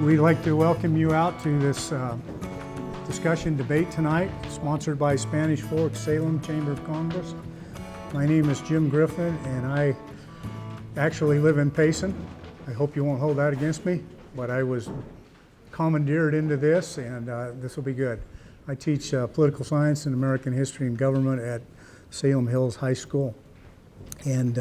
We'd like to welcome you out to this discussion debate tonight, sponsored by Spanish Fork Salem Chamber of Commerce. My name is Jim Griffin, and I actually live in Payson. I hope you won't hold that against me, but I was commandeered into this, and this will be good. I teach political science and American history and government at Salem Hills High School, and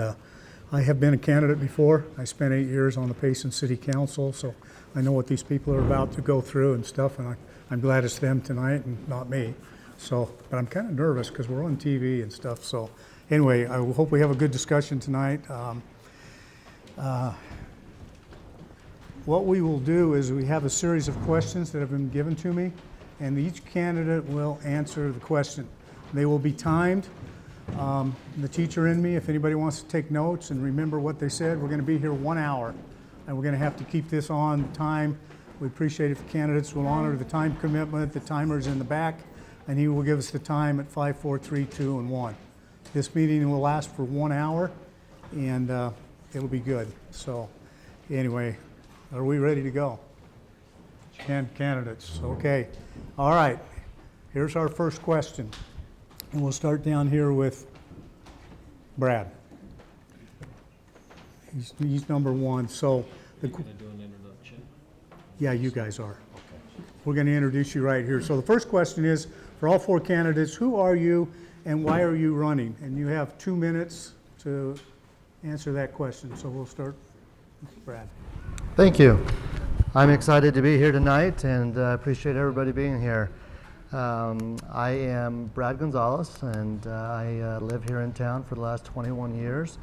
I have been a candidate before. I spent 8 years on the Payson City Council, so I know what these people are about to go through and stuff, and I'm glad it's them tonight and not me. So, but I'm kind of nervous because we're on TV and stuff. So anyway, I hope we have a good discussion tonight. What we will do is we have a series of questions that have been given to me, and each candidate will answer the question. They will be timed. The teacher in me, if anybody wants to take notes and remember what they said, we're going to be here 1 hour, and we're going to have to keep this on time. We appreciate if the candidates will honor the time commitment. The timer's in the back, and he will give us the time at 5, 4, 3, 2, and 1. This meeting will last for 1 hour, and it'll be good. So anyway, are we ready to go? Candidates, okay. All right, here's our first question. And we'll start down here with Brad. He's number one. So You're going to do an introduction? Yeah, you guys are. Okay. We're going to introduce you right here. So the first question is, for all four candidates, who are you and why are you running? And you have 2 minutes to answer that question. So we'll start with Brad. Thank you. I'm excited to be here tonight, and I appreciate everybody being here. I am Brad Gonzalez, and I live here in town for the last 21 years.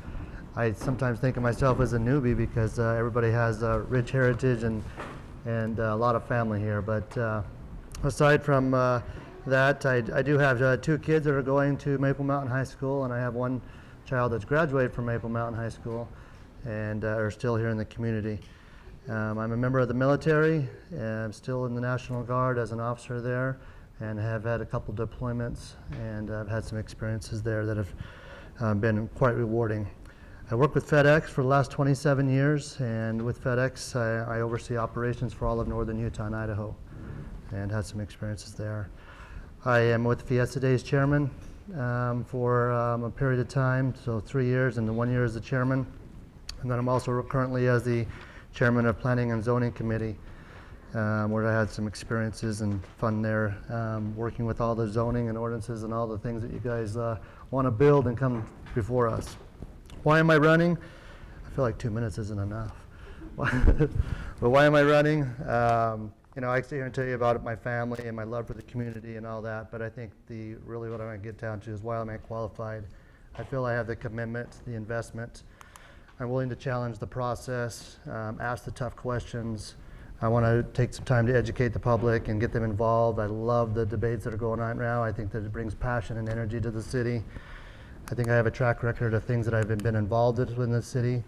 I sometimes think of myself as a newbie because everybody has a rich heritage and a lot of family here. But aside from that, I do have 2 kids that are going to Maple Mountain High School, and I have 1 child that's graduated from Maple Mountain High School and are still here in the community. I'm a member of the military, and I'm still in the National Guard as an officer there, and have had a couple deployments, and I've had some experiences there that have been quite rewarding. I worked with FedEx for the last 27 years, and with FedEx I oversee operations for all of northern Utah and Idaho, and had some experiences there. I am with Fiesta Days chairman for a period of time, so 3 years, and 1 year as the chairman. And then I'm also currently as the chairman of Planning and Zoning Committee, where I had some experiences and fun there, working with all the zoning and ordinances and all the things that you guys want to build and come before us. Why am I running? I feel like 2 minutes isn't enough. But why am I running? You know, I sit here and tell you about my family and my love for the community and all that, but I think really what I want to get down to is why am I qualified? I feel I have the commitment, the investment. I'm willing to challenge the process, ask the tough questions. I want to take some time to educate the public and get them involved. I love the debates that are going on now. I think that it brings passion and energy to the city. I think I have a track record of things that I've been involved in the city.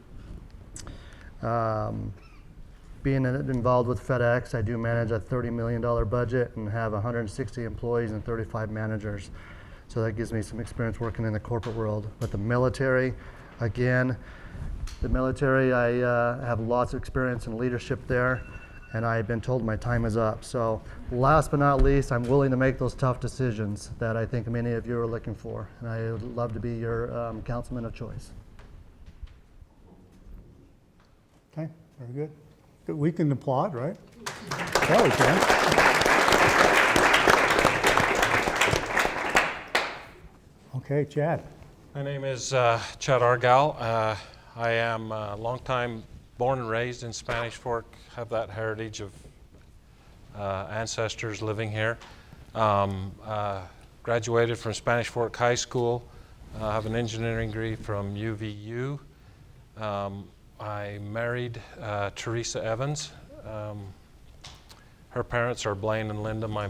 Being involved with FedEx, I do manage a $30 million budget and have 160 employees and 35 managers. So that gives me some experience working in the corporate world. With the military, again, the military, I have lots of experience in leadership there, and I've been told my time is up. So last but not least, I'm willing to make those tough decisions that I think many of you are looking for, and I would love to be your councilman of choice. Okay, very good. We can applaud, right? Yeah, we can. Okay, Chad. My name is Chad Argal. I am a longtime born and raised in Spanish Fork, have that heritage of ancestors living here. Graduated from Spanish Fork High School, have an engineering degree from UVU. I married Teresa Evans. Her parents are Blaine and Linda, my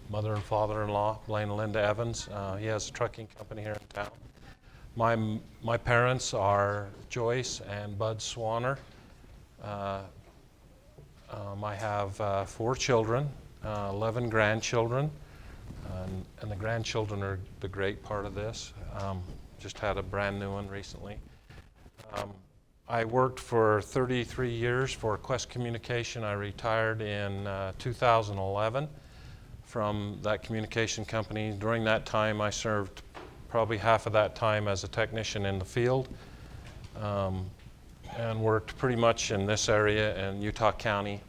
mother and father-in-law, Blaine and Linda Evans. He has a trucking company here in town. My parents are Joyce and Bud Swanner. I have 4 children, 11 grandchildren, and the grandchildren are the great part of this. Just had a brand new one recently. I worked for 33 years for Quest Communication. I retired in 2011 from that communication company. During that time, I served probably half of that time as a technician in the field, and worked pretty much in this area in Utah County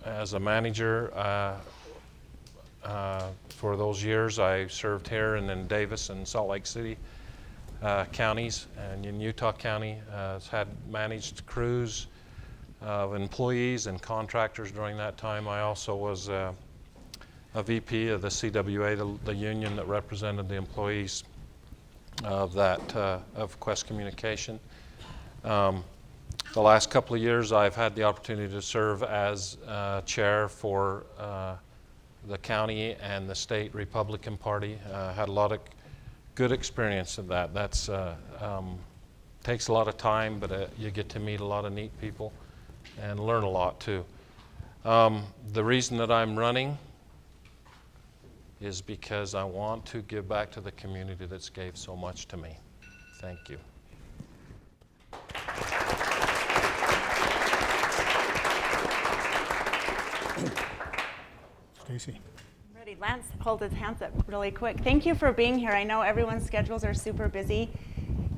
as a manager. For those years, I served here and then Davis and Salt Lake City counties, and in Utah County, had managed crews of employees and contractors during that time. I also was a VP of the CWA, the union that represented the employees of of Quest Communication. The last couple of years, I've had the opportunity to serve as chair for the county and the state Republican Party. Had a lot of good experience in that. That's takes a lot of time, but you get to meet a lot of neat people and learn a lot too. The reason that I'm running is because I want to give back to the community that's gave so much to me. Thank you. Stacy. Ready. Lance, hold his hands up really quick. Thank you for being here. I know everyone's schedules are super busy,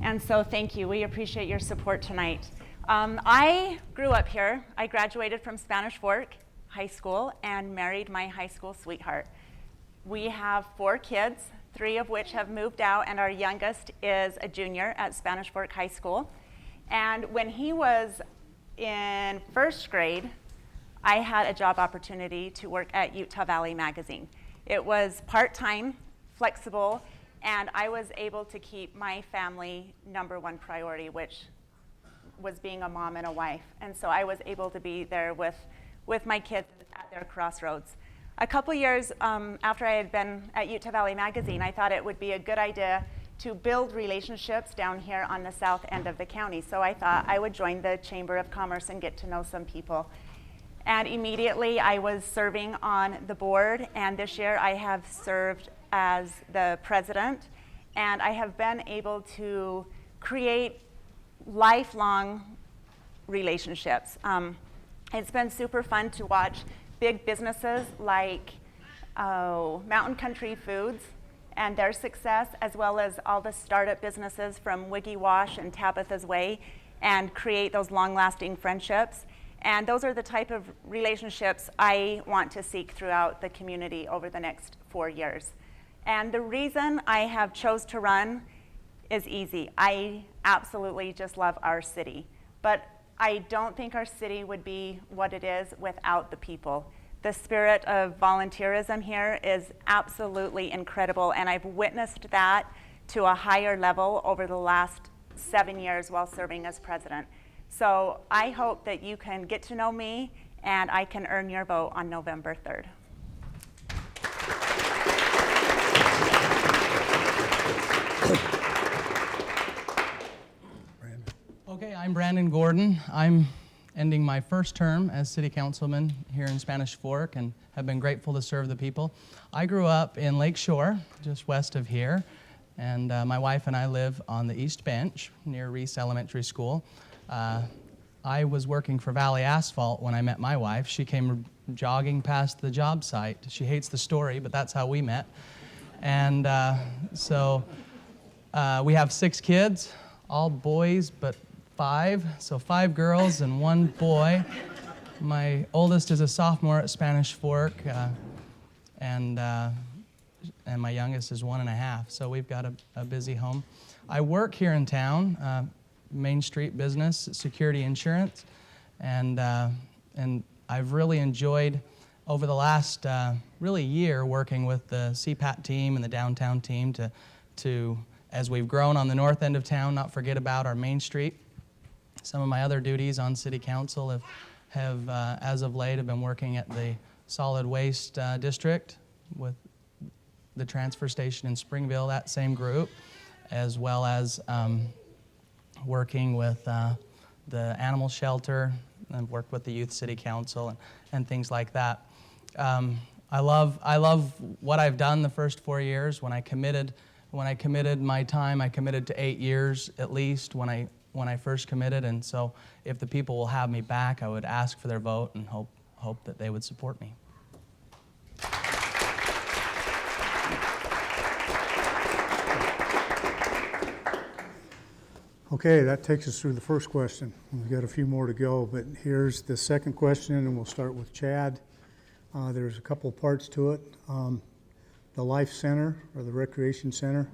and so thank you. We appreciate your support tonight. I grew up here. I graduated from Spanish Fork High School and married my high school sweetheart. We have 4 kids, 3 of which have moved out, and our youngest is a junior at Spanish Fork High School. And when he was in 1st grade, I had a job opportunity to work at Utah Valley Magazine. It was part-time, flexible, and I was able to keep my family #1 priority, which was being a mom and a wife. And so I was able to be there with my kids at their crossroads. A couple years after I had been at Utah Valley Magazine, I thought it would be a good idea to build relationships down here on the south end of the county. So I thought I would join the Chamber of Commerce and get to know some people. And immediately I was serving on the board, and this year I have served as the president, and I have been able to create lifelong relationships. It's been super fun to watch big businesses like Mountain Country Foods and their success, as well as all the startup businesses from Wiggy Wash and Tabitha's Way, and create those long-lasting friendships. And those are the type of relationships I want to seek throughout the community over the next 4 years. And the reason I have chose to run is easy. I absolutely just love our city. But I don't think our city would be what it is without the people. The spirit of volunteerism here is absolutely incredible, and I've witnessed that to a higher level over the last 7 years while serving as president. So I hope that you can get to know me and I can earn your vote on November 3rd. Okay, I'm Brandon Gordon. I'm ending my first term as city councilman here in Spanish Fork and have been grateful to serve the people. I grew up in Lake Shore, just west of here, and my wife and I live on the East Bench near Reese Elementary School. I was working for Valley Asphalt when I met my wife. She came jogging past the job site. She hates the story, but that's how we met. And so we have 6 kids, all boys, but 5. So 5 girls and 1 boy. My oldest is a sophomore at Spanish Fork, and my youngest is 1.5. So we've got a busy home. I work here in town. Main Street business, security insurance, and I've really enjoyed over the last really year working with the CPAT team and the downtown team to as we've grown on the north end of town, not forget about our Main Street. Some of my other duties on City Council have as of late, have been working at the solid waste district with the transfer station in Springville, that same group, as well as working with the animal shelter and worked with the Youth City Council and things like that. I love what I've done the first 4 years. When I committed my time, I committed to 8 years at least. When I when I first committed, and so if the people will have me back, I would ask for their vote and hope that they would support me. Okay, that takes us through the first question. We've got a few more to go, but here's the second question, and we'll start with Chad. There's a couple parts to it. The Life Center, or the Recreation Center.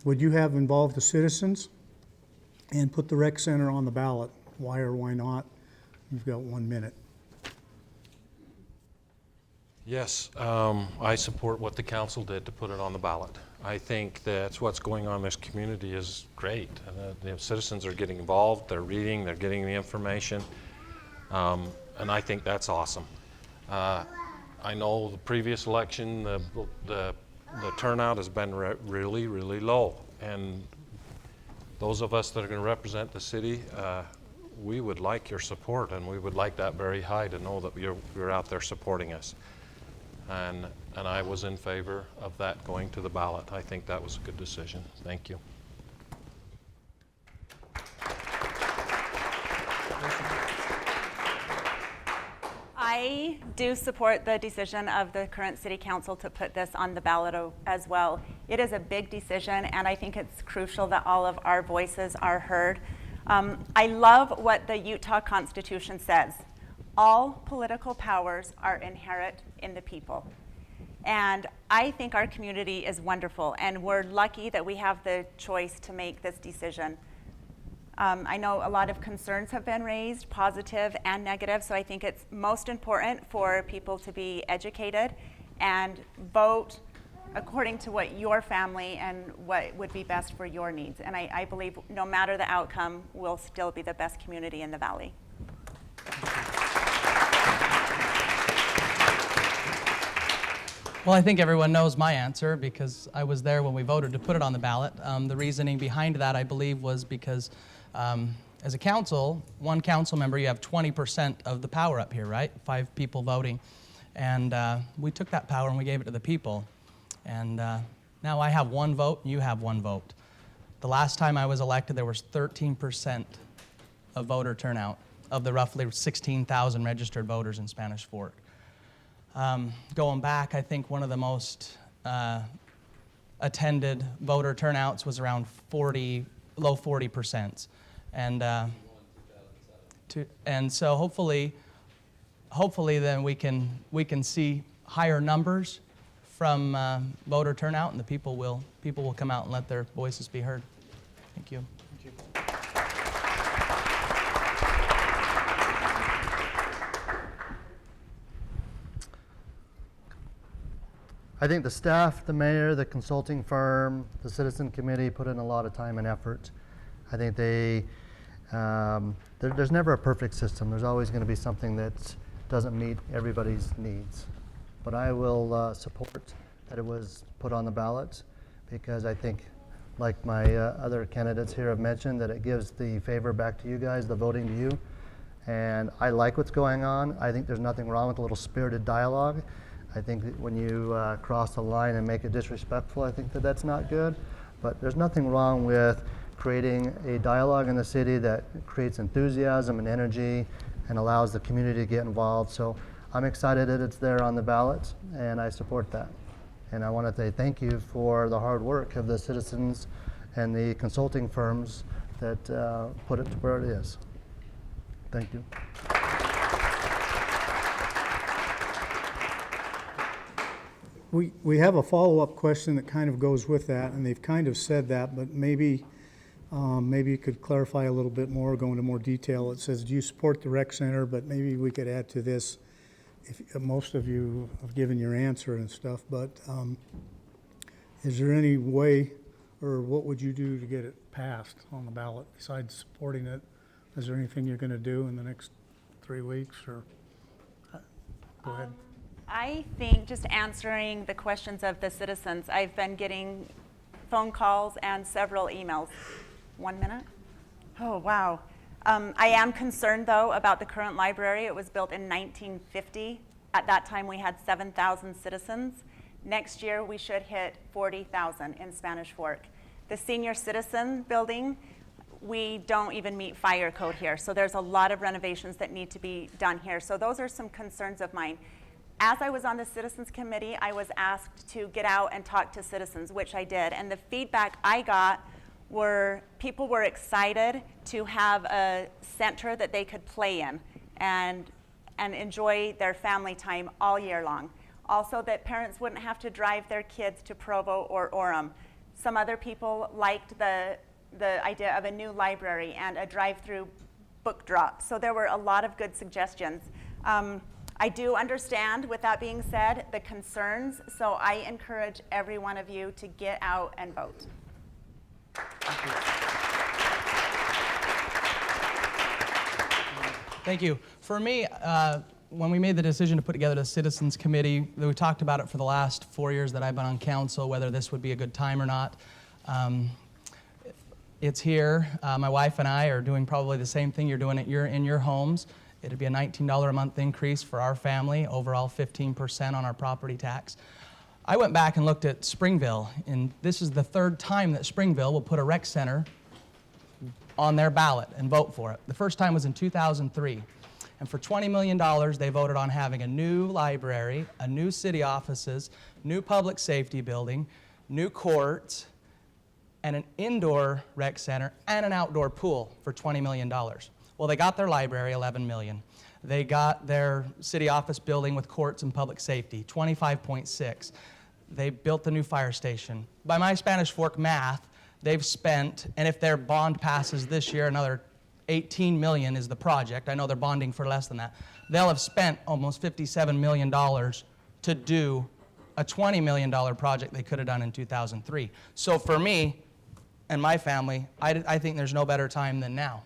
Would you have involved the citizens and put the rec center on the ballot? Why or why not? You've got 1 minute. Yes, I support what the council did to put it on the ballot. I think that's what's going on in this community is great. The citizens are getting involved, they're reading, they're getting the information, and I think that's awesome. I know the previous election, the turnout has been really, really low, and those of us that are going to represent the city, we would like your support, and we would like that very high to know that you're out there supporting us. And I was in favor of that going to the ballot. I think that was a good decision. Thank you. I do support the decision of the current city council to put this on the ballot as well. It is a big decision, and I think it's crucial that all of our voices are heard. I love what the Utah Constitution says. All political powers are inherent in the people. And I think our community is wonderful, and we're lucky that we have the choice to make this decision. I know a lot of concerns have been raised, positive and negative, so I think it's most important for people to be educated and vote according to what your family and what would be best for your needs. And I believe no matter the outcome, we'll still be the best community in the valley. Well, I think everyone knows my answer because I was there when we voted to put it on the ballot. The reasoning behind that, I believe, was because as a council, one council member, you have 20% of the power up here, right? 5 people voting. And we took that power and we gave it to the people. And now I have 1 vote and you have 1 vote. The last time I was elected, there was 13% of voter turnout of the roughly 16,000 registered voters in Spanish Fork. Going back, I think one of the most attended voter turnouts was around low 40%. And so hopefully then we can see higher numbers from voter turnout, and the people will come out and let their voices be heard. Thank you. Thank you. I think the staff, the mayor, the consulting firm, the citizen committee put in a lot of time and effort. I think there's never a perfect system. There's always going to be something that doesn't meet everybody's needs. But I will support that it was put on the ballot because I think, like my other candidates here have mentioned, that it gives the favor back to you guys, the voting to you. And I like what's going on. I think there's nothing wrong with a little spirited dialogue. I think that when you cross the line and make it disrespectful, I think that that's not good. But there's nothing wrong with creating a dialogue in the city that creates enthusiasm and energy and allows the community to get involved. So I'm excited that it's there on the ballot, and I support that. And I want to say thank you for the hard work of the citizens and the consulting firms that put it to where it is. Thank you. We have a follow-up question that kind of goes with that, and they've kind of said that, but maybe you could clarify a little bit more, go into more detail. It says, do you support the rec center? But maybe we could add to this, if most of you have given your answer and stuff, but is there any way, or what would you do to get it passed on the ballot besides supporting it? Is there anything you're going to do in the next 3 weeks, or go ahead? I think just answering the questions of the citizens, I've been getting phone calls and several emails. 1 minute? Oh, wow. I am concerned, though, about the current library. It was built in 1950. At that time, we had 7,000 citizens. Next year, we should hit 40,000 in Spanish Fork. The senior citizen building we don't even meet fire code here. So there's a lot of renovations that need to be done here. So those are some concerns of mine. As I was on the Citizens Committee, I was asked to get out and talk to citizens, which I did. And the feedback I got were people were excited to have a center that they could play in and enjoy their family time all year long. Also, that parents wouldn't have to drive their kids to Provo or Orem. Some other people liked the idea of a new library and a drive-through book drop. So there were a lot of good suggestions. I do understand, with that being said, the concerns, so I encourage every one of you to get out and vote. Thank you. For me, when we made the decision to put together the Citizens Committee, we talked about it for the last 4 years that I've been on council, whether this would be a good time or not. It's here. My wife and I are doing probably the same thing you're doing in your homes. It'd be a $19 a month increase for our family, overall 15% on our property tax. I went back and looked at Springville, and this is the third time that Springville will put a rec center on their ballot and vote for it. The first time was in 2003. And for $20 million, they voted on having a new library, a new city offices, new public safety building, new courts, and an indoor rec center and an outdoor pool for $20 million. Well, they got their library, $11 million. They got their city office building with courts and public safety, $25.6. They built the new fire station. By my Spanish Fork math, they've spent, and if their bond passes this year, another $18 million is the project. I know they're bonding for less than that. They'll have spent almost $57 million to do a $20 million project they could have done in 2003. So for me and my family, I think there's no better time than now.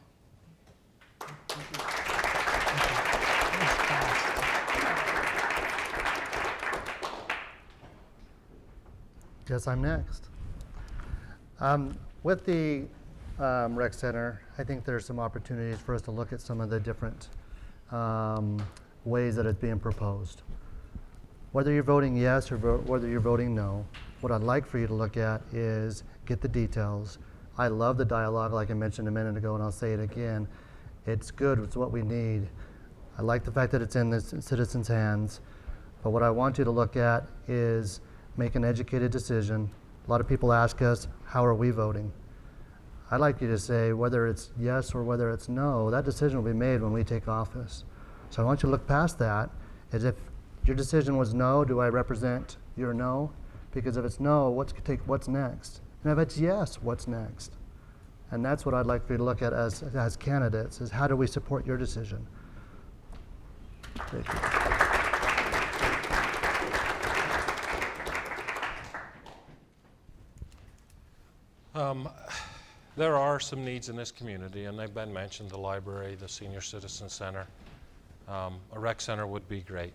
Guess I'm next. With the rec center, I think there's some opportunities for us to look at some of the different ways that it's being proposed. Whether you're voting yes or whether you're voting no, what I'd like for you to look at is get the details. I love the dialogue, like I mentioned a minute ago, and I'll say it again. It's good, it's what we need. I like the fact that it's in the citizens' hands, but what I want you to look at is make an educated decision. A lot of people ask us, how are we voting? I'd like you to say whether it's yes or whether it's no, that decision will be made when we take office. So I want you to look past that, as if your decision was no, do I represent your no? Because if it's no, what's next? And if it's yes, what's next? And that's what I'd like for you to look at as candidates, is how do we support your decision? Thank you. There are some needs in this community, and they've been mentioned: the library, the senior citizen center. A rec center would be great.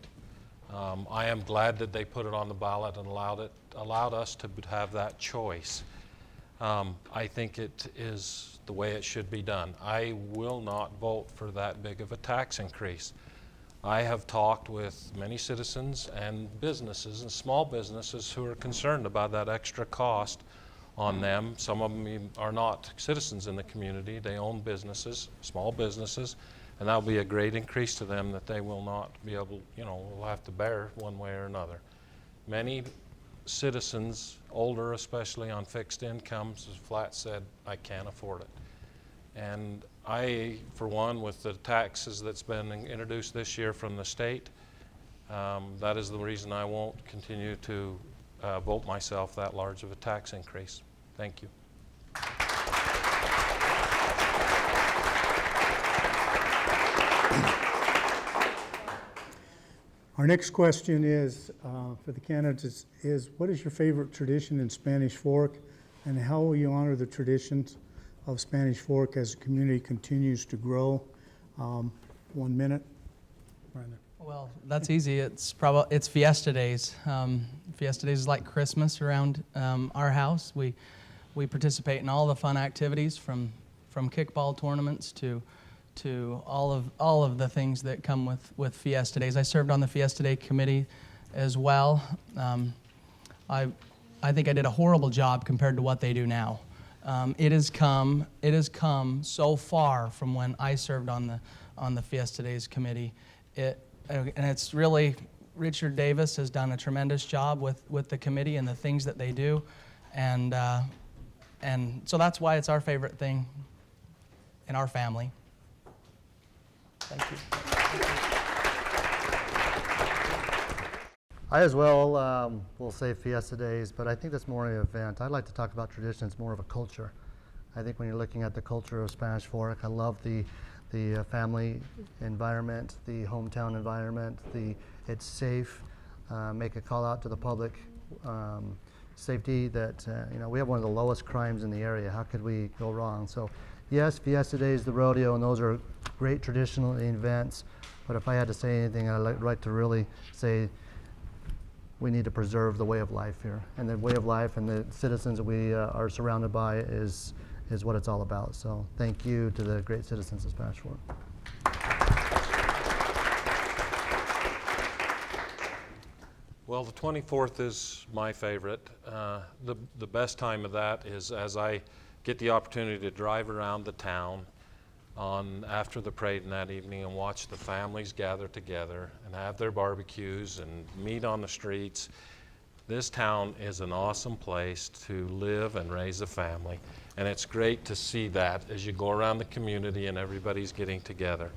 I am glad that they put it on the ballot and allowed us to have that choice. I think it is the way it should be done. I will not vote for that big of a tax increase. I have talked with many citizens and businesses and small businesses who are concerned about that extra cost on them. Some of them are not citizens in the community. They own businesses, small businesses, and that'll be a great increase to them that they will not be able, will have to bear one way or another. Many citizens, older especially, on fixed incomes, as Flat said, I can't afford it. And I, for one, with the taxes that's been introduced this year from the state, that is the reason I won't continue to vote myself that large of a tax increase. Thank you. Our next question is, for the candidates, is what is your favorite tradition in Spanish Fork, and how will you honor the traditions of Spanish Fork as the community continues to grow? 1 minute. Brandon. Well, that's easy. It's Fiesta Days. Fiesta Days is like Christmas around our house. We participate in all the fun activities, from kickball tournaments to all of the things that come with Fiesta Days. I served on the Fiesta Day committee as well. I think I did a horrible job compared to what they do now. It has come so far from when I served on the Fiesta Days committee. And it's really, Richard Davis has done a tremendous job with the committee and the things that they do. And so that's why it's our favorite thing in our family. Thank you. I as well will say Fiesta Days, but I think that's more an event. I'd like to talk about traditions, more of a culture. I think when you're looking at the culture of Spanish Fork, I love the family environment, the hometown environment, it's safe, make a call out to the public safety that, we have one of the lowest crimes in the area. How could we go wrong? So yes, Fiesta Days, the rodeo, and those are great traditional events, but if I had to say anything, I'd like to really say we need to preserve the way of life here. And the way of life and the citizens that we are surrounded by is what it's all about. So thank you to the great citizens of Spanish Fork. Well, the 24th is my favorite. The best time of that is as I get the opportunity to drive around the town after the parade in that evening and watch the families gather together and have their barbecues and meet on the streets. This town is an awesome place to live and raise a family, and it's great to see that as you go around the community and everybody's getting together.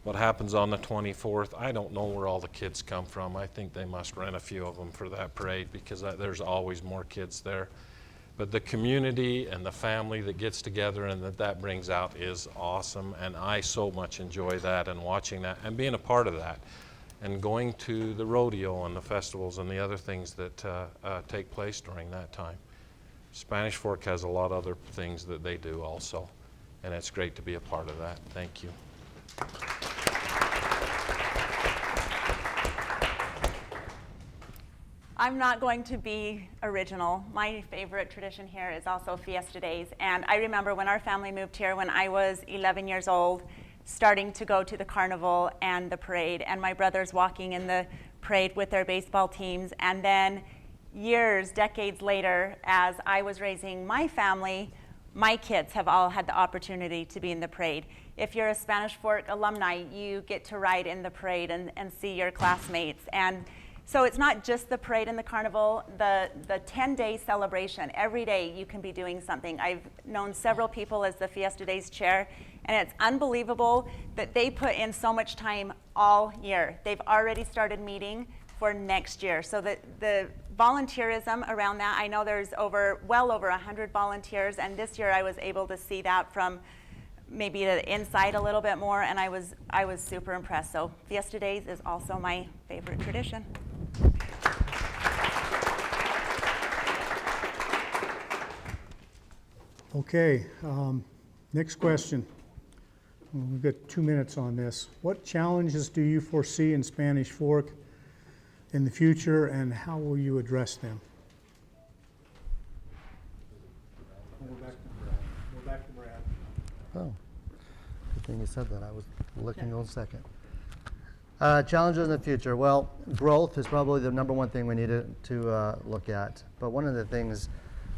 What happens on the 24th, I don't know where all the kids come from. I think they must rent a few of them for that parade because there's always more kids there. But the community and the family that gets together and that brings out is awesome, and I so much enjoy that and watching that and being a part of that and going to the rodeo and the festivals and the other things that take place during that time. Spanish Fork has a lot of other things that they do also, and it's great to be a part of that. Thank you. I'm not going to be original. My favorite tradition here is also Fiesta Days. And I remember when our family moved here when I was 11 years old, starting to go to the carnival and the parade, and my brothers walking in the parade with their baseball teams. And then years, decades later, as I was raising my family, my kids have all had the opportunity to be in the parade. If you're a Spanish Fork alumni, you get to ride in the parade and see your classmates. And so it's not just the parade and the carnival, the 10-day celebration. Every day you can be doing something. I've known several people as the Fiesta Days chair, and it's unbelievable that they put in so much time all year. They've already started meeting for next year. So the volunteerism around that, I know there's well over 100 volunteers, and this year I was able to see that from maybe the inside a little bit more, and I was super impressed. So Fiesta Days is also my favorite tradition. Okay, next question. We've got 2 minutes on this. What challenges do you foresee in Spanish Fork in the future, and how will you address them? We'll go back to Brad. Oh, good thing you said that. I was looking on second. Challenges in the future. Well, growth is probably the number one thing we need to look at. But one of the things,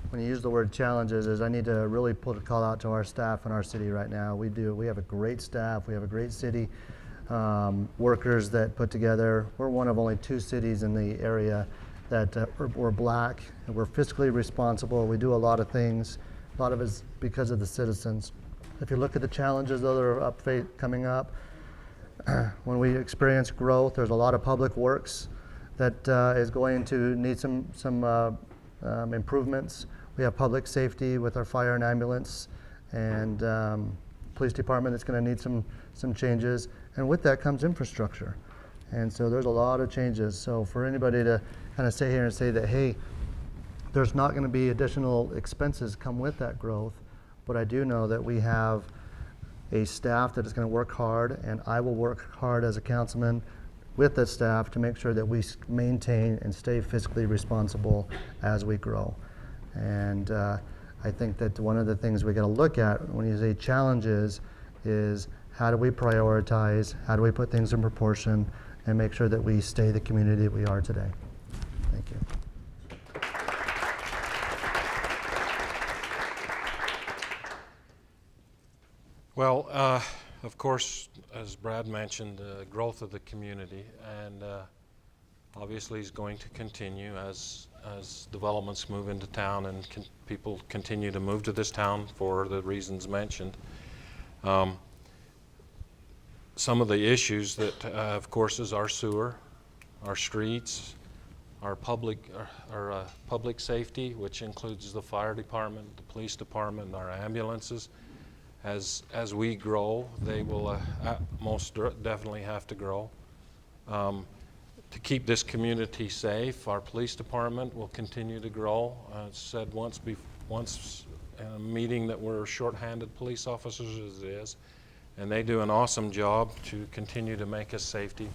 when you use the word challenges, is I need to really put a call out to our staff in our city right now. We have a great staff. We have a great city workers that put together. We're one of only 2 cities in the area that we're black. And we're fiscally responsible. We do a lot of things. A lot of it's because of the citizens. If you look at the challenges that are coming up, when we experience growth, there's a lot of public works that is going to need some improvements. We have public safety with our fire and ambulance, and police department that's going to need some changes. And with that comes infrastructure. And so there's a lot of changes. So for anybody to kind of sit here and say that, hey, there's not going to be additional expenses come with that growth, but I do know that we have a staff that is going to work hard, and I will work hard as a councilman with the staff to make sure that we maintain and stay fiscally responsible as we grow. And I think that one of the things we got to look at when you say challenges is how do we prioritize, how do we put things in proportion, and make sure that we stay the community that we are today. Thank you. Well, of course, as Brad mentioned, the growth of the community, and obviously is going to continue as developments move into town and people continue to move to this town for the reasons mentioned. Some of the issues that, of course, is our sewer, our streets, our public safety, which includes the fire department, the police department, our ambulances. As we grow, they will most definitely have to grow. To keep this community safe, our police department will continue to grow. Said once in a meeting that we're short-handed police officers as it is, and they do an awesome job to continue to make us safety.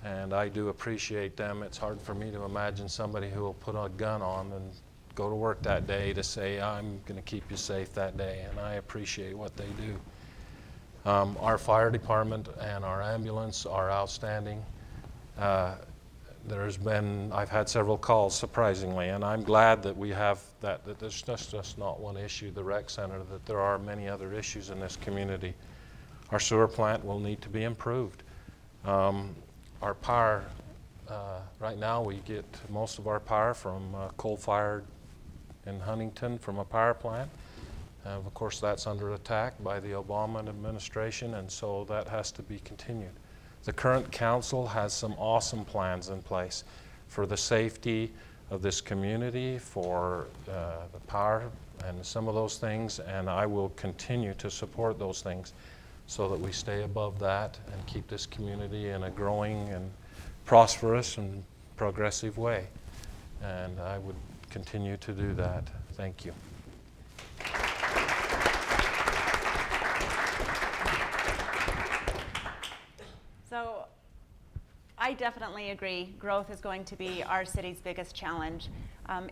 And I do appreciate them. It's hard for me to imagine somebody who will put a gun on and go to work that day to say, I'm going to keep you safe that day, and I appreciate what they do. Our fire department and our ambulance are outstanding. I've had several calls, surprisingly, and I'm glad that we have that there's just not one issue, the rec center, that there are many other issues in this community. Our sewer plant will need to be improved. Our power, right now we get most of our power from coal-fired in Huntington from a power plant. Of course, that's under attack by the Obama administration, and so that has to be continued. The current council has some awesome plans in place for the safety of this community, for the power and some of those things, and I will continue to support those things so that we stay above that and keep this community in a growing and prosperous and progressive way. And I would continue to do that. Thank you. So I definitely agree. Growth is going to be our city's biggest challenge.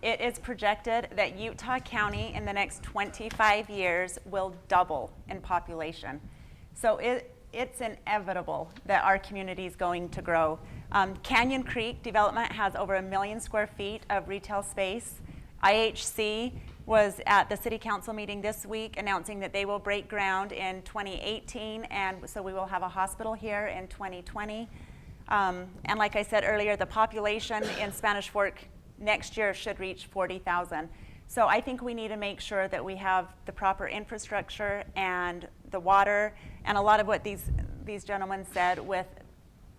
It is projected that Utah County in the next 25 years will double in population. So it's inevitable that our community is going to grow. Canyon Creek development has over 1 million square feet of retail space. IHC was at the city council meeting this week announcing that they will break ground in 2018, and so we will have a hospital here in 2020. And like I said earlier, the population in Spanish Fork next year should reach 40,000. So I think we need to make sure that we have the proper infrastructure and the water, and a lot of what these gentlemen said with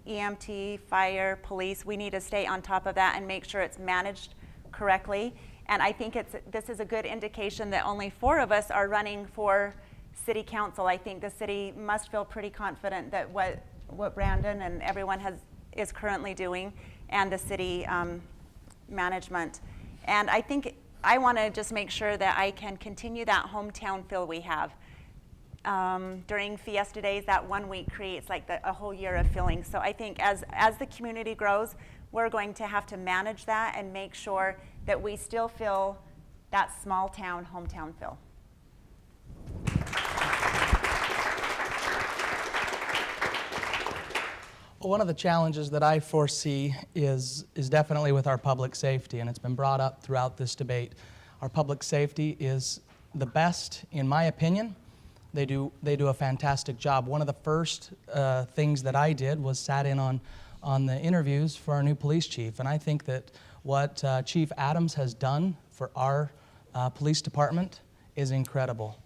EMT, fire, police, we need to stay on top of that and make sure it's managed correctly. And I think this is a good indication that only 4 of us are running for city council. I think the city must feel pretty confident that what Brandon and everyone is currently doing, and the city management. And I think I want to just make sure that I can continue that hometown feel we have. During Fiesta Days, that 1 week creates like a whole year of feeling. So I think as the community grows, we're going to have to manage that and make sure that we still feel that small town, hometown feel. One of the challenges that I foresee is definitely with our public safety, and it's been brought up throughout this debate. Our public safety is the best, in my opinion. They do a fantastic job. One of the first things that I did was sat in on the interviews for our new police chief, and I think that what Chief Adams has done for our police department is incredible.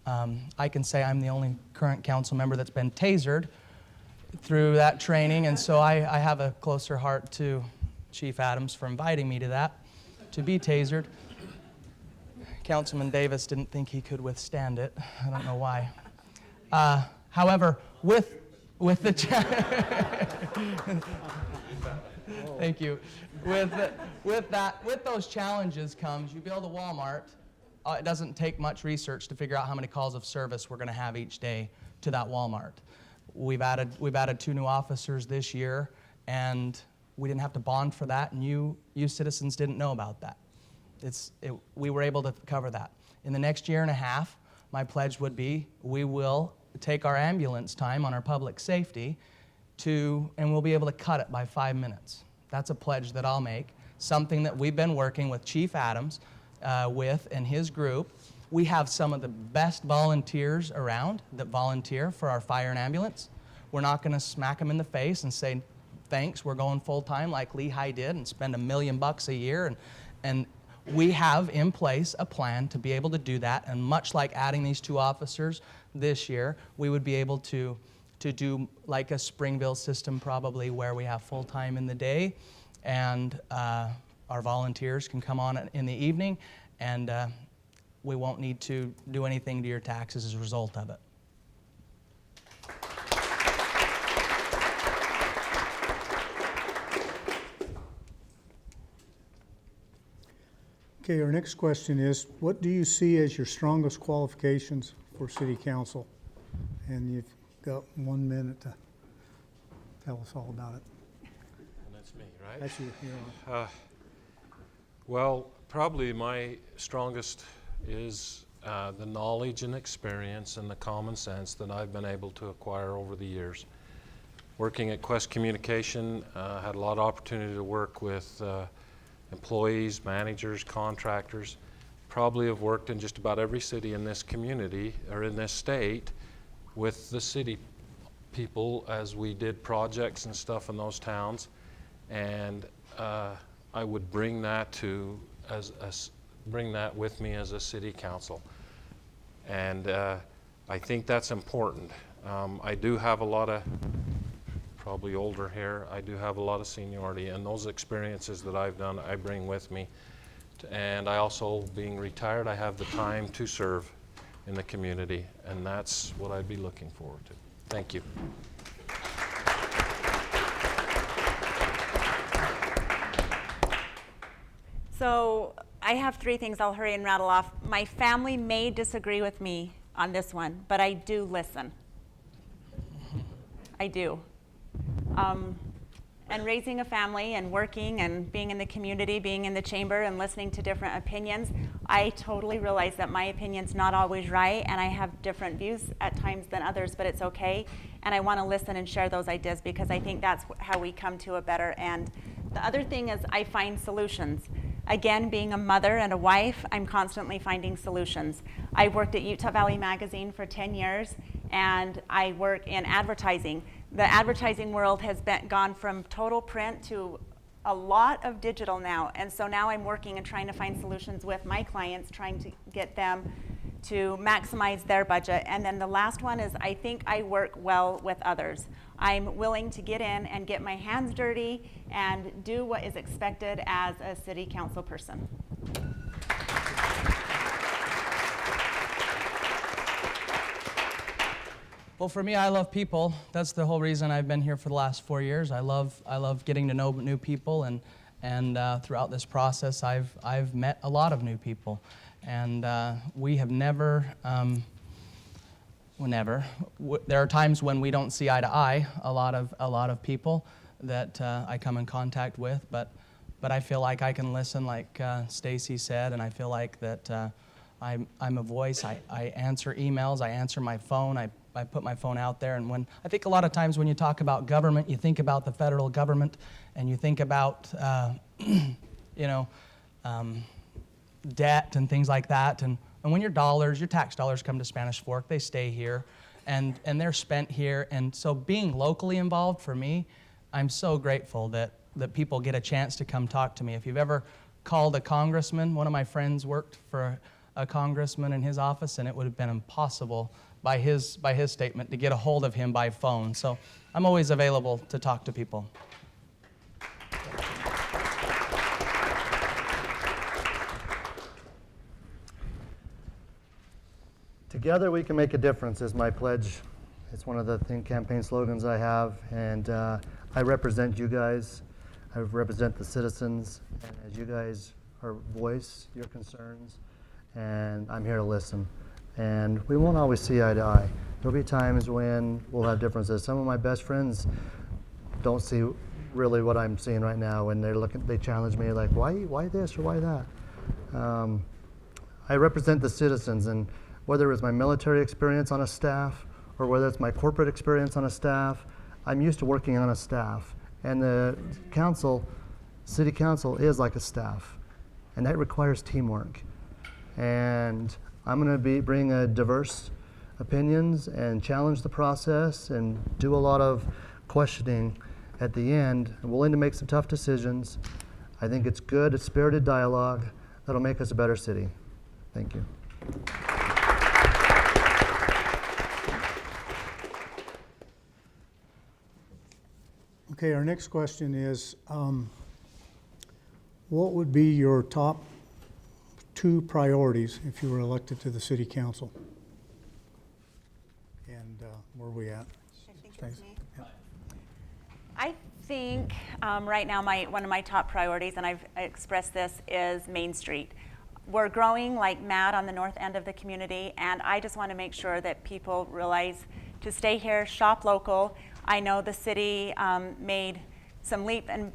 I can say I'm the only current council member that's been tasered through that training, and so I have a closer heart to Chief Adams for inviting me to be tasered. Councilman Davis didn't think he could withstand it. I don't know why. However, with the thank you. With those challenges comes you build a Walmart. It doesn't take much research to figure out how many calls of service we're going to have each day to that Walmart. We've added 2 new officers this year, and we didn't have to bond for that, and you citizens didn't know about that. We were able to cover that. In the next year and a half, my pledge would be we will take our ambulance time on our public safety and we'll be able to cut it by 5 minutes. That's a pledge that I'll make, something that we've been working with Chief Adams and his group We have some of the best volunteers around that volunteer for our fire and ambulance. We're not going to smack them in the face and say, thanks, we're going full-time like Lehigh did and spend $1 million a year. And we have in place a plan to be able to do that. And much like adding these 2 officers this year, we would be able to do like a Springville system probably, where we have full-time in the day and our volunteers can come on in the evening, and we won't need to do anything to your taxes as a result of it. Okay, our next question is, what do you see as your strongest qualifications for city council? And you've got 1 minute to tell us all about it. And that's me, right? That's you. You're on. Well, probably my strongest is the knowledge and experience and the common sense that I've been able to acquire over the years. Working at Quest Communication, had a lot of opportunity to work with employees, managers, contractors. Probably have worked in just about every city in this community or in this state with the city people as we did projects and stuff in those towns. And I would bring that bring that with me as a city council. And I think that's important. I do have a lot of, probably older here, I do have a lot of seniority, and those experiences that I've done, I bring with me. And I also, being retired, I have the time to serve in the community, and that's what I'd be looking forward to. Thank you. So I have 3 things I'll hurry and rattle off. My family may disagree with me on this one, but I do listen. I do. And raising a family and working and being in the community, being in the chamber and listening to different opinions, I totally realize that my opinion's not always right, and I have different views at times than others, but it's okay. And I want to listen and share those ideas because I think that's how we come to a better end. The other thing is I find solutions. Again, being a mother and a wife, I'm constantly finding solutions. I worked at Utah Valley Magazine for 10 years, and I work in advertising. The advertising world has gone from total print to a lot of digital now. And so now I'm working and trying to find solutions with my clients, trying to get them to maximize their budget. And then the last one is I think I work well with others. I'm willing to get in and get my hands dirty and do what is expected as a city council person. Well, for me, I love people. That's the whole reason I've been here for the last 4 years. I love getting to know new people, and throughout this process, I've met a lot of new people, and we have never. There are times when we don't see eye to eye. A lot of people that I come in contact with, but I feel like I can listen, like Stacy said, and I feel like that I'm a voice. I answer emails. I answer my phone. I put my phone out there, and I think a lot of times when you talk about government, you think about the federal government, and you think about debt and things like that, and when your tax dollars come to Spanish Fork, they stay here, and they're spent here, and so being locally involved for me, I'm so grateful that people get a chance to come talk to me. If you've ever called a congressman, one of my friends worked for a congressman in his office, and it would have been impossible by his statement to get a hold of him by phone. So I'm always available to talk to people. Together we can make a difference is my pledge. It's one of the campaign slogans I have, and I represent you guys. I represent the citizens, and as you guys voice your concerns, and I'm here to listen. And we won't always see eye to eye. There'll be times when we'll have differences. Some of my best friends don't see really what I'm seeing right now, and they challenge me like, why this or why that? I represent the citizens, and whether it's my military experience on a staff or whether it's my corporate experience on a staff, I'm used to working on a staff. And the city council is like a staff, and that requires teamwork. And I'm going to bring diverse opinions and challenge the process and do a lot of questioning at the end. I'm willing to make some tough decisions. I think it's good, it's spirited dialogue that'll make us a better city. Thank you. Okay, our next question is, what would be your top 2 priorities if you were elected to the city council? And where are we at? Stacey? Yeah. I think right now one of my top priorities, and I've expressed this, is Main Street. We're growing like mad on the north end of the community, and I just want to make sure that people realize to stay here, shop local. I know the city made some leaps and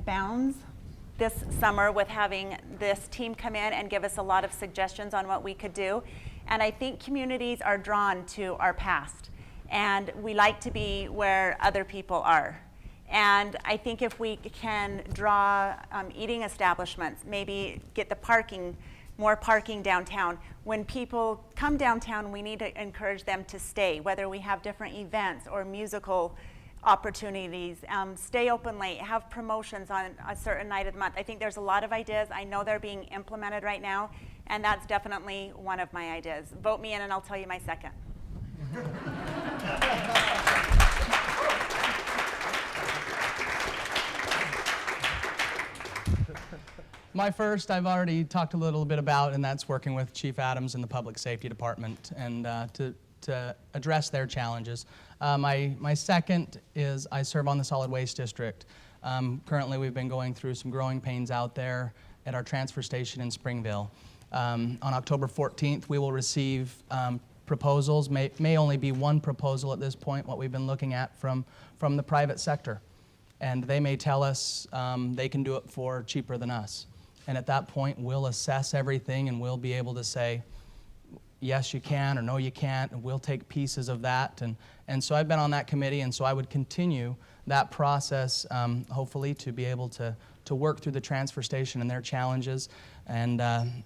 bounds this summer with having this team come in and give us a lot of suggestions on what we could do. And I think communities are drawn to our past, and we like to be where other people are. And I think if we can draw eating establishments, maybe get more parking downtown. When people come downtown, we need to encourage them to stay, whether we have different events or musical opportunities, stay open late, have promotions on a certain night of the month. I think there's a lot of ideas. I know they're being implemented right now, and that's definitely one of my ideas. Vote me in and I'll tell you my second. My first, I've already talked a little bit about, and that's working with Chief Adams and the Public Safety Department and to address their challenges. My second is I serve on the Solid Waste District. Currently, we've been going through some growing pains out there at our transfer station in Springville. On October 14th, we will receive proposals. May only be one proposal at this point, what we've been looking at from the private sector. And they may tell us they can do it for cheaper than us. And at that point, we'll assess everything and we'll be able to say, yes, you can, or no, you can't, and we'll take pieces of that. And so I've been on that committee, and so I would continue that process, hopefully, to be able to work through the transfer station and their challenges. And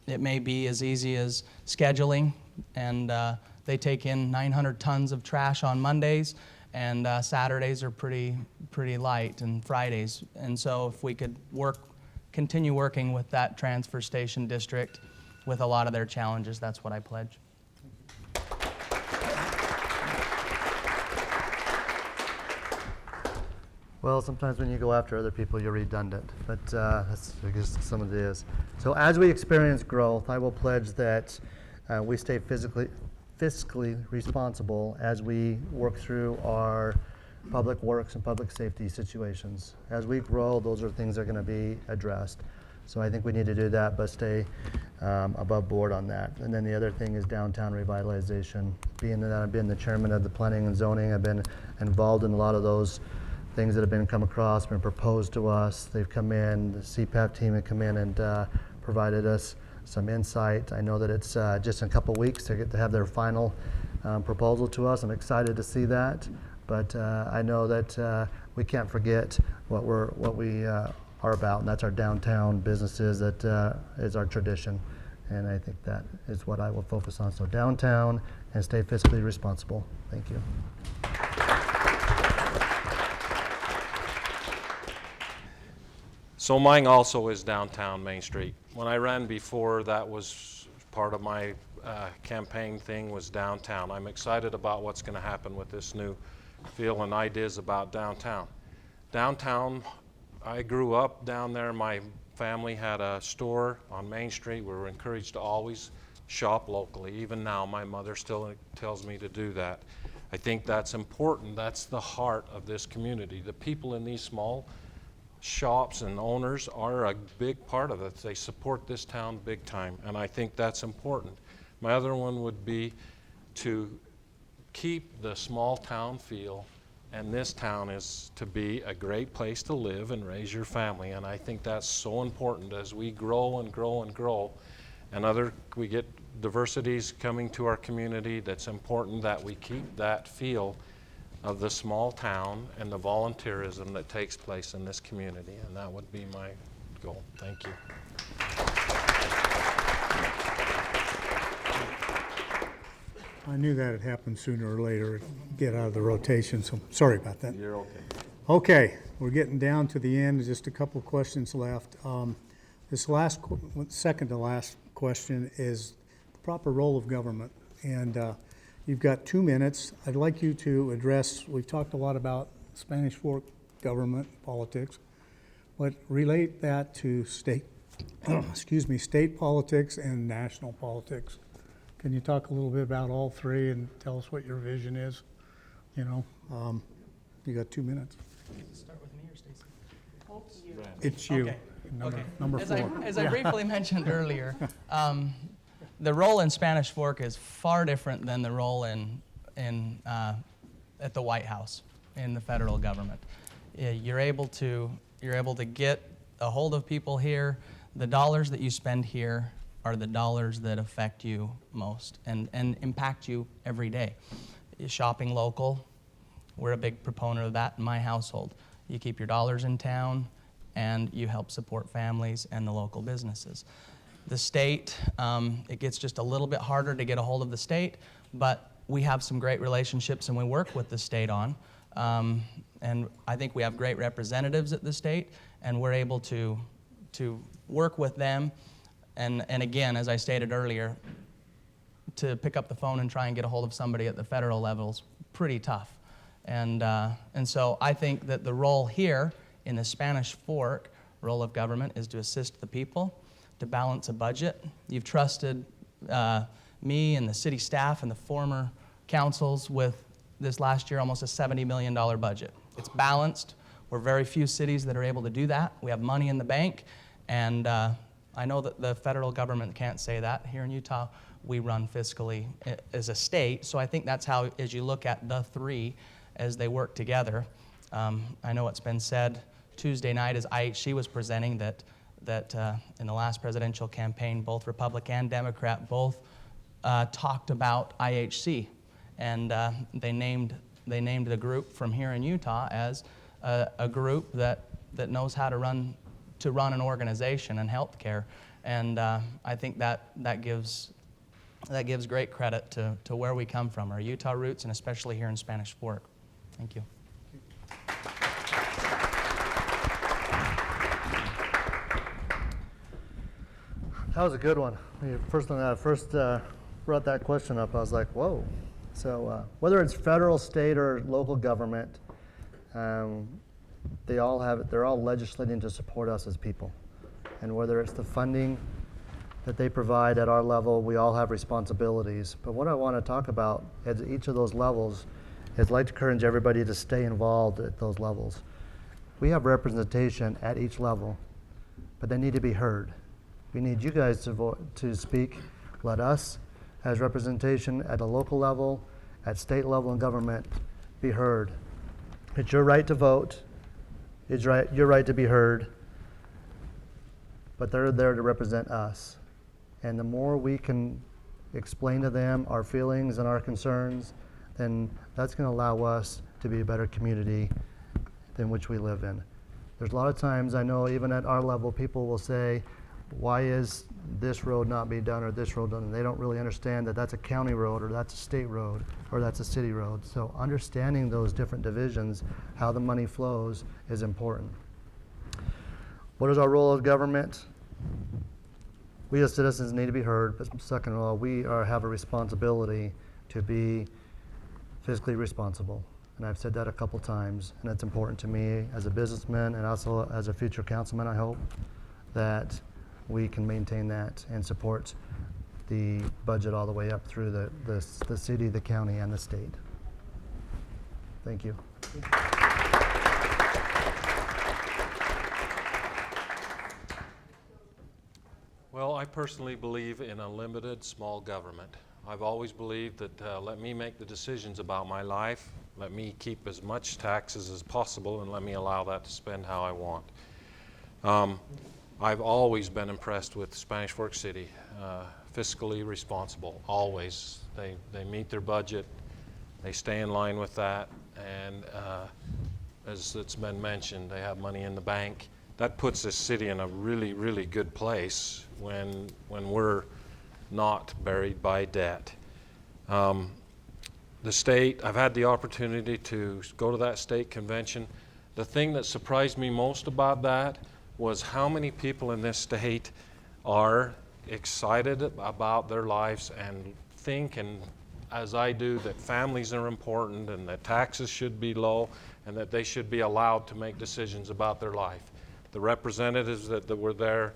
it may be as easy as scheduling, and they take in 900 tons of trash on Mondays, and Saturdays are pretty light, and Fridays. And so if we could continue working with that transfer station district with a lot of their challenges, that's what I pledge. Well, sometimes when you go after other people, you're redundant, but that's, I guess, some of it is. So as we experience growth, I will pledge that we stay fiscally responsible as we work through our public works and public safety situations. As we grow, those are things that are going to be addressed. So I think we need to do that, but stay above board on that. And then the other thing is downtown revitalization. Being that I've been the chairman of the planning and zoning, I've been involved in a lot of those things that have come across, been proposed to us. They've come in, the CPAP team had come in and provided us some insight. I know that it's just in a couple weeks to get to have their final proposal to us. I'm excited to see that, but I know that we can't forget what we are about, and that's our downtown businesses. That is our tradition, and I think that is what I will focus on. So downtown and stay fiscally responsible. Thank you. So mine also is downtown Main Street. When I ran before, that was part of my campaign thing, was downtown. I'm excited about what's going to happen with this new feel and ideas about downtown. Downtown, I grew up down there. My family had a store on Main Street. We were encouraged to always shop locally. Even now, my mother still tells me to do that. I think that's important. That's the heart of this community. The people in these small shops and owners are a big part of it. They support this town big time, and I think that's important. My other one would be to keep the small town feel, and this town is to be a great place to live and raise your family, and I think that's so important as we grow and grow and grow, and we get diversities coming to our community. That's important that we keep that feel of the small town and the volunteerism that takes place in this community, and that would be my goal. Thank you. I knew that had happened sooner or later, get out of the rotation, so sorry about that. You're okay. Okay, we're getting down to the end, just a couple of questions left. This second to last question is the proper role of government. And you've got 2 minutes. I'd like you to address, we've talked a lot about Spanish Fork government politics, but relate that to state, state politics and national politics. Can you talk a little bit about all three and tell us what your vision is? You got 2 minutes. Start with me or Stacy? It's you. Okay. Number As 4. I briefly mentioned earlier, the role in Spanish Fork is far different than the role at the White House in the federal government. You're able to get a hold of people here. The dollars that you spend here are the dollars that affect you most and impact you every day. Shopping local, we're a big proponent of that in my household. You keep your dollars in town and you help support families and the local businesses. The state, it gets just a little bit harder to get a hold of the state, but we have some great relationships and we work with the state on. And I think we have great representatives at the state, and we're able to work with them. And again, as I stated earlier, to pick up the phone and try and get a hold of somebody at the federal level is pretty tough. And so I think that the role here in the Spanish Fork role of government is to assist the people, to balance a budget. You've trusted me and the city staff and the former councils with this last year almost a $70 million budget. It's balanced. We're very few cities that are able to do that. We have money in the bank, and I know that the federal government can't say that. Here in Utah, we run fiscally as a state, so I think that's how, as you look at the three, as they work together. I know it's been said Tuesday night as IHC was presenting that in the last presidential campaign, both Republican and Democrat both talked about IHC, and they named the group from here in Utah as a group that knows how to run an organization and healthcare, and I think that gives great credit to where we come from, our Utah roots, and especially here in Spanish Fork. Thank you. That was a good one. When I first brought that question up, I was like, whoa. So whether it's federal, state, or local government, they're all legislating to support us as people. And whether it's the funding that they provide at our level, we all have responsibilities. But what I want to talk about at each of those levels is I'd like to encourage everybody to stay involved at those levels. We have representation at each level, but they need to be heard. We need you guys to speak. Let us, as representation at a local level, at state level and government, be heard. It's your right to vote. It's your right to be heard. But they're there to represent us. And the more we can explain to them our feelings and our concerns, then that's going to allow us to be a better community than which we live in. There's a lot of times, I know even at our level, people will say, why is this road not being done or this road done? And they don't really understand that that's a county road or that's a state road or that's a city road. So understanding those different divisions, how the money flows, is important. What is our role of government? We as citizens need to be heard, but second of all, we have a responsibility to be fiscally responsible. And I've said that a couple times, and it's important to me as a businessman and also as a future councilman, I hope, that we can maintain that and support the budget all the way up through the city, the county, and the state. Thank you. Well, I personally believe in a limited small government. I've always believed that let me make the decisions about my life, let me keep as much taxes as possible, and let me allow that to spend how I want. I've always been impressed with Spanish Fork City, fiscally responsible, always. They meet their budget, they stay in line with that, and as it's been mentioned, they have money in the bank. That puts this city in a really, really good place when we're not buried by debt. The state, I've had the opportunity to go to that state convention. The thing that surprised me most about that was how many people in this state are excited about their lives and think, and as I do, that families are important and that taxes should be low and that they should be allowed to make decisions about their life. The representatives that were there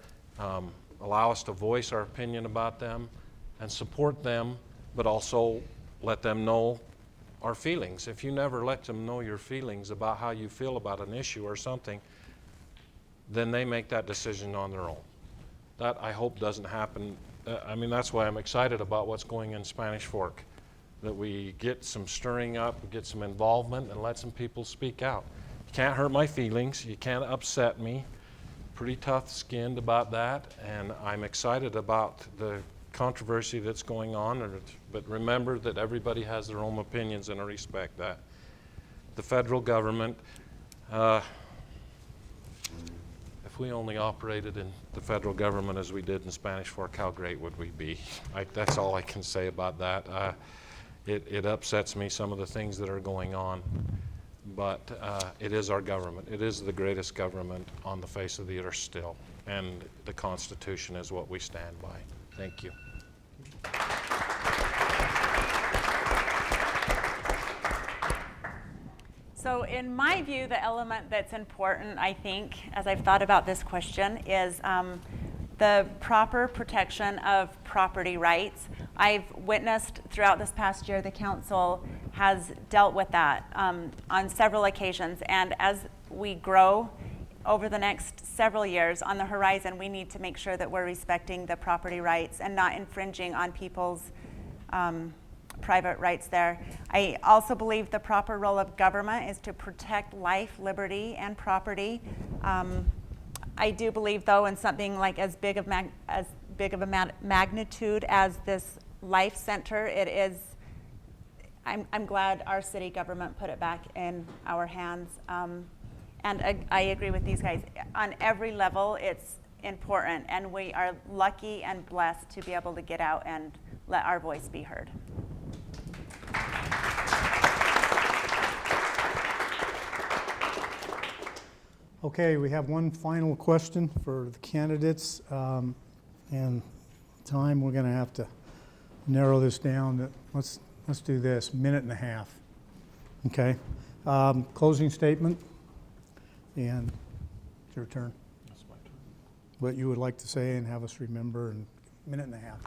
allow us to voice our opinion about them and support them, but also let them know our feelings. If you never let them know your feelings about how you feel about an issue or something, then they make that decision on their own. That, I hope, doesn't happen. I mean, that's why I'm excited about what's going in Spanish Fork, that we get some stirring up, get some involvement, and let some people speak out. You can't hurt my feelings. You can't upset me. Pretty tough-skinned about that, and I'm excited about the controversy that's going on, but remember that everybody has their own opinions, and I respect that. The federal government, if we only operated in the federal government as we did in Spanish Fork, how great would we be? That's all I can say about that. It upsets me, some of the things that are going on, but it is our government. It is the greatest government on the face of the earth still, and the Constitution is what we stand by. Thank you. So in my view, the element that's important, I think, as I've thought about this question, is the proper protection of property rights. I've witnessed throughout this past year the council has dealt with that on several occasions, and as we grow over the next several years on the horizon, we need to make sure that we're respecting the property rights and not infringing on people's private rights there. I also believe the proper role of government is to protect life, liberty, and property. I do believe, though, in something like as big of a magnitude as this life center, it is. I'm glad our city government put it back in our hands. And I agree with these guys. On every level, it's important, and we are lucky and blessed to be able to get out and let our voice be heard. Okay, we have one final question for the candidates, and time, we're going to have to narrow this down. Let's do this, minute and a half. Okay, closing statement, and it's your turn. That's my turn. What you would like to say and have us remember in a minute and a half.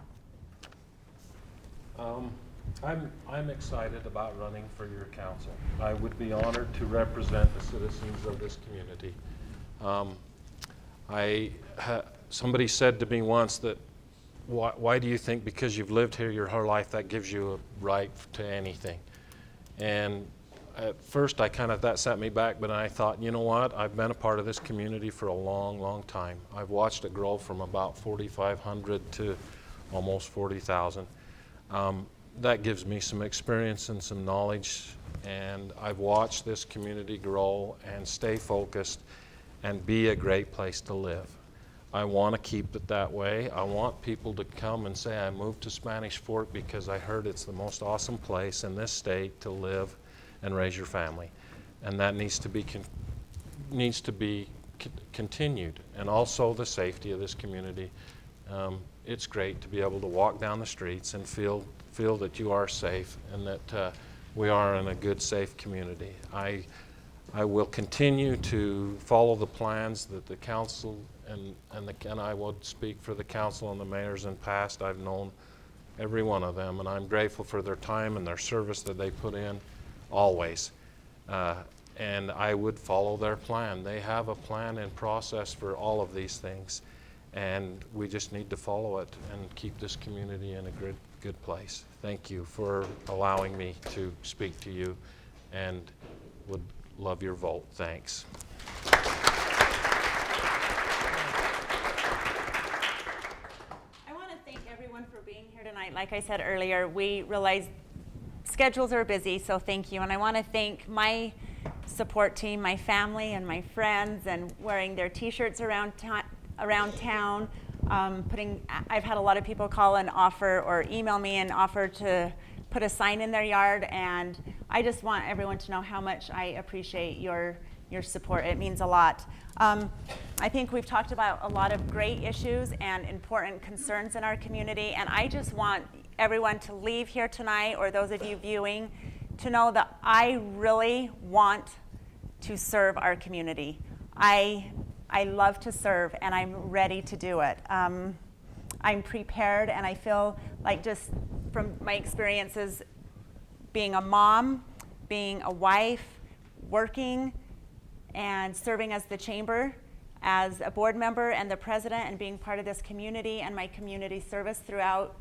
I'm excited about running for your council. I would be honored to represent the citizens of this community. Somebody said to me once that, why do you think because you've lived here your whole life that gives you a right to anything? And at first that set me back, but I thought, you know what, I've been a part of this community for a long, long time. I've watched it grow from about 4,500 to almost 40,000. That gives me some experience and some knowledge, and I've watched this community grow and stay focused and be a great place to live. I want to keep it that way. I want people to come and say, I moved to Spanish Fork because I heard it's the most awesome place in this state to live and raise your family. And that needs to be continued. And also the safety of this community. It's great to be able to walk down the streets and feel that you are safe and that we are in a good, safe community. I will continue to follow the plans that the council and I would speak for the council and the mayors in past. I've known every one of them, and I'm grateful for their time and their service that they put in always. And I would follow their plan. They have a plan and process for all of these things, and we just need to follow it and keep this community in a good place. Thank you for allowing me to speak to you, and would love your vote. Thanks. I want to thank everyone for being here tonight. Like I said earlier, we realize schedules are busy, so thank you. And I want to thank my support team, my family and my friends, and wearing their t-shirts around town. I've had a lot of people call and offer or email me and offer to put a sign in their yard, and I just want everyone to know how much I appreciate your support. It means a lot. I think we've talked about a lot of great issues and important concerns in our community, and I just want everyone to leave here tonight, or those of you viewing, to know that I really want to serve our community. I love to serve, and I'm ready to do it. I'm prepared, and I feel like, just from my experiences being a mom, being a wife, working, and serving as the chamber, as a board member and the president, and being part of this community and my community service throughout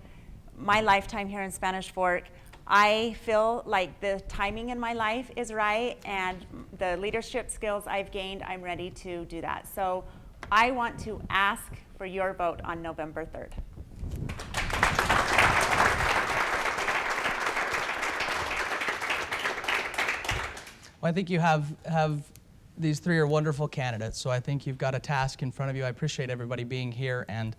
my lifetime here in Spanish Fork, I feel like the timing in my life is right, and the leadership skills I've gained, I'm ready to do that. So I want to ask for your vote on November 3rd. Well, I think you have these three are wonderful candidates, so I think you've got a task in front of you. I appreciate everybody being here and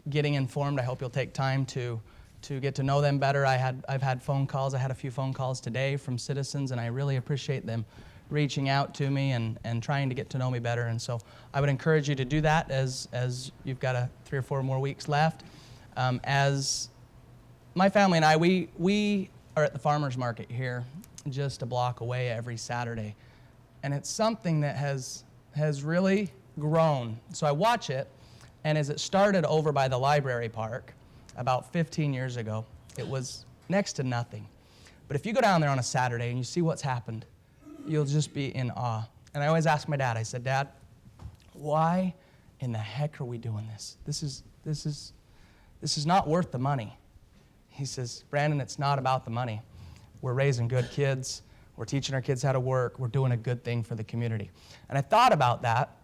getting informed. I hope you'll take time to get to know them better. I've had phone calls. I had a few phone calls today from citizens, and I really appreciate them reaching out to me and trying to get to know me better. And so I would encourage you to do that as you've got 3 or 4 more weeks left. As my family and I, we are at the farmers market here, just a block away every Saturday. And it's something that has really grown. So I watch it, and as it started over by the library park about 15 years ago, it was next to nothing. But if you go down there on a Saturday and you see what's happened, you'll just be in awe. And I always ask my dad, I said, Dad, why in the heck are we doing this? This is not worth the money. He says, Brandon, it's not about the money. We're raising good kids. We're teaching our kids how to work. We're doing a good thing for the community. And I thought about that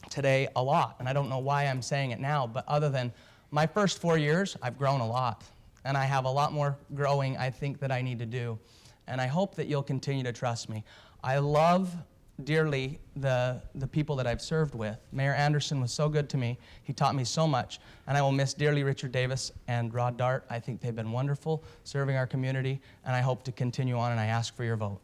today a lot, and I don't know why I'm saying it now, but other than my first 4 years, I've grown a lot, and I have a lot more growing I think that I need to do, and I hope that you'll continue to trust me. I love dearly the people that I've served with. Mayor Anderson was so good to me. He taught me so much, and I will miss dearly Richard Davis and Rod Dart. I think they've been wonderful serving our community, and I hope to continue on, and I ask for your vote.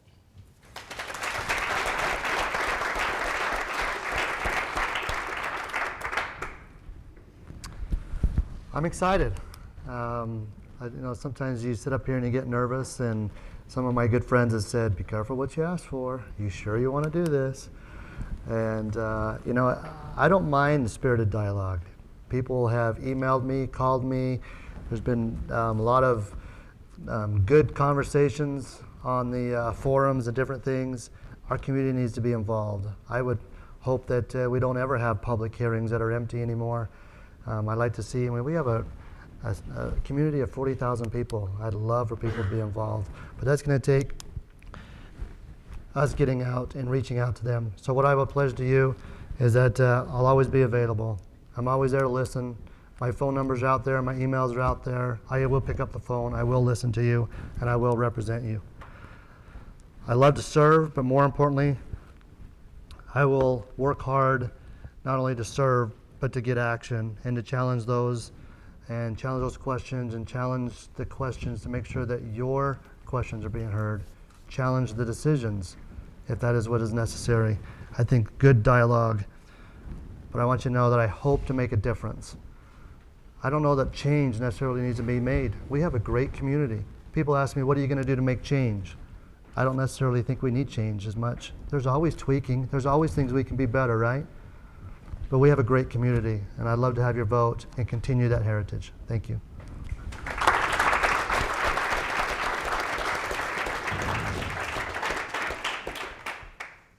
I'm excited. Sometimes you sit up here and you get nervous, and some of my good friends have said, be careful what you ask for. You sure you want to do this? And, I don't mind the spirited dialogue. People have emailed me, called me. There's been a lot of good conversations on the forums and different things. Our community needs to be involved. I would hope that we don't ever have public hearings that are empty anymore. I'd like to see, we have a community of 40,000 people. I'd love for people to be involved, but that's going to take us getting out and reaching out to them. So what I would pledge to you is that I'll always be available. I'm always there to listen. My phone number's out there, my emails are out there. I will pick up the phone, I will listen to you, and I will represent you. I love to serve, but more importantly, I will work hard not only to serve, but to get action and to challenge those questions and challenge the questions to make sure that your questions are being heard. Challenge the decisions if that is what is necessary. I think good dialogue, but I want you to know that I hope to make a difference. I don't know that change necessarily needs to be made. We have a great community. People ask me, what are you going to do to make change? I don't necessarily think we need change as much. There's always tweaking. There's always things we can be better, right? But we have a great community, and I'd love to have your vote and continue that heritage. Thank you.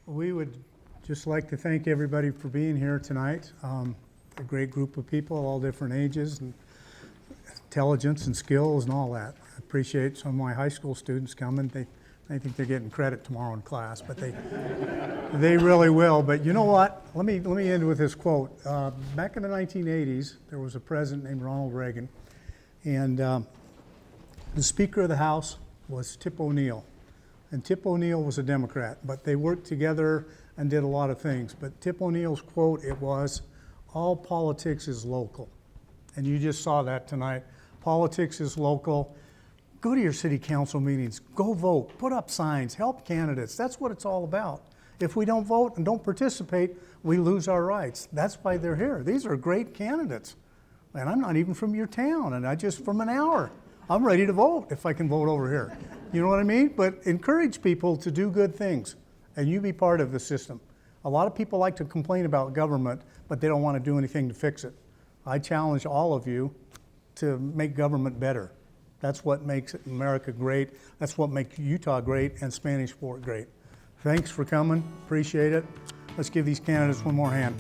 We would just like to thank everybody for being here tonight. A great group of people, all different ages and intelligence and skills and all that. I appreciate some of my high school students coming. I think they're getting credit tomorrow in class, but they really will. But you know what? Let me end with this quote. Back in the 1980s, there was a president named Ronald Reagan, and the Speaker of the House was Tip O'Neill. And Tip O'Neill was a Democrat, but they worked together and did a lot of things. But Tip O'Neill's quote, it was, all politics is local. And you just saw that tonight. Politics is local. Go to your city council meetings, go vote, put up signs, help candidates. That's what it's all about. If we don't vote and don't participate, we lose our rights. That's why they're here. These are great candidates. And I'm not even from your town, and I just from an hour. I'm ready to vote if I can vote over here. You know what I mean? But encourage people to do good things, and you be part of the system. A lot of people like to complain about government, but they don't want to do anything to fix it. I challenge all of you to make government better. That's what makes America great. That's what makes Utah great and Spanish Fork great. Thanks for coming. Appreciate it. Let's give these candidates one more hand.